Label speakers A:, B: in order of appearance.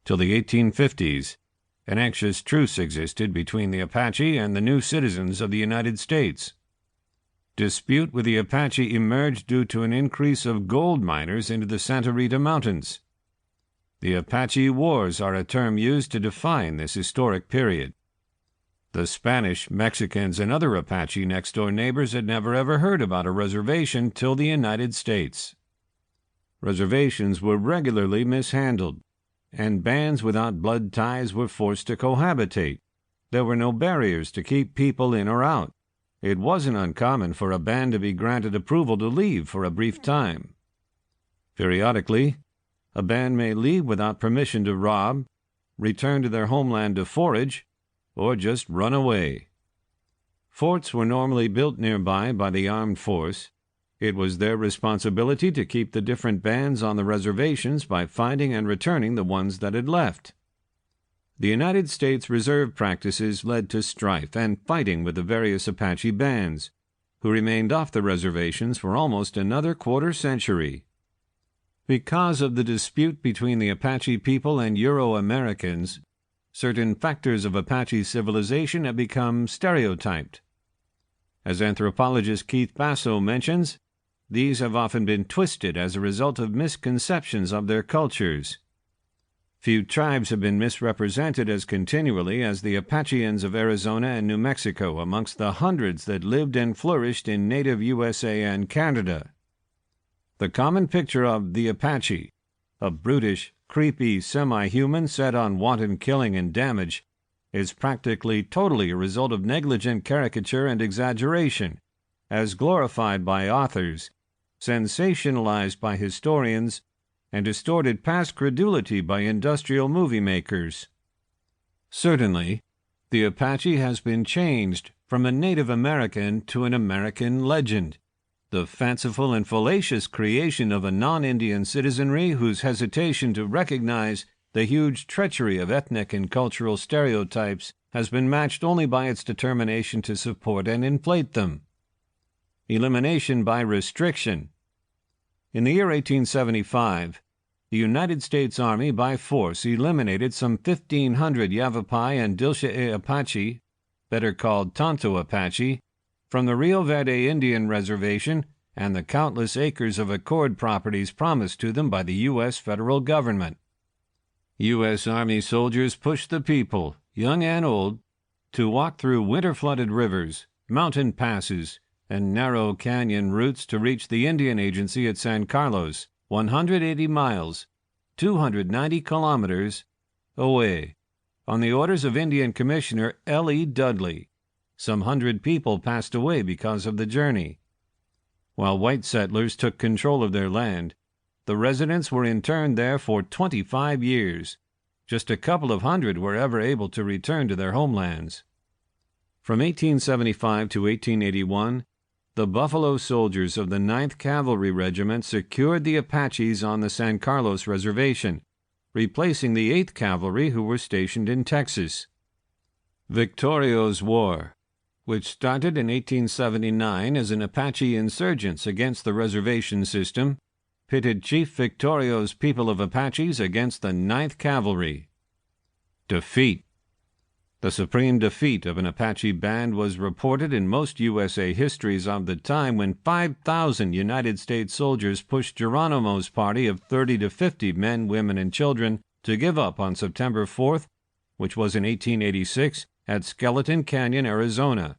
A: Till the 1850s, an anxious truce existed between the Apache and the new citizens of the United States. Dispute with the Apache emerged due to an increase of gold miners into the Santa Rita Mountains. The Apache Wars are a term used to define this historic period. The Spanish, Mexicans, and other Apache next-door neighbors had never ever heard about a reservation till the United States. Reservations were regularly mishandled, and bands without blood ties were forced to cohabitate. There were no barriers to keep people in or out. It wasn't uncommon for a band to be granted approval to leave for a brief time. Periodically, a band may leave without permission to rob, return to their homeland to forage, or just run away. Forts were normally built nearby by the armed force. It was their responsibility to keep the different bands on the reservations by finding and returning the ones that had left. The United States reserve practices led to strife and fighting with the various Apache bands, who remained off the reservations for almost another quarter-century. Because of the dispute between the Apache people and Euro-Americans, certain factors of Apache civilization have become stereotyped. As anthropologist Keith Basso mentions, these have often been twisted as a result of misconceptions of their cultures. Few tribes have been misrepresented as continually as the Apacheans of Arizona and New Mexico amongst the hundreds that lived and flourished in native USA and Canada. The common picture of the Apache, a brutish, creepy semi-human set on wanton killing and damage, is practically totally a result of negligent caricature and exaggeration, as glorified by authors, sensationalized by historians, and distorted past credulity by industrial movie makers. Certainly, the Apache has been changed from a Native American to an American legend, the fanciful and fallacious creation of a non-Indian citizenry whose hesitation to recognize the huge treachery of ethnic and cultural stereotypes has been matched only by its determination to support and inflate them. Elimination by restriction. In the year 1875, the United States Army by force eliminated some 1,500 Yavapai and Dilshae Apache, better called Tonto Apache, from the Rio Verde Indian Reservation and the countless acres of accord properties promised to them by the U.S. federal government. U.S. Army soldiers pushed the people, young and old, to walk through winter-flooded rivers, mountain passes, and narrow canyon routes to reach the Indian Agency at San Carlos, 180 miles, 290 kilometers, away, on the orders of Indian Commissioner L.E. Dudley. Some 100 people passed away because of the journey. While white settlers took control of their land, the residents were interned there for 25 years. Just a couple of hundred were ever able to return to their homelands. From 1875 to 1881, the Buffalo Soldiers of the 9th Cavalry Regiment secured the Apaches on the San Carlos Reservation, replacing the 8th Cavalry who were stationed in Texas. Victorio's War, which started in 1879 as an Apache insurgence against the reservation system, pitted Chief Victorio's people of Apaches against the 9th Cavalry. Defeat. The supreme defeat of an Apache band was reported in most USA histories of the time when 5,000 United States soldiers pushed Geronimo's party of 30 to 50 men, women, and children to give up on September 4th, which was in 1886, at Skeleton Canyon, Arizona.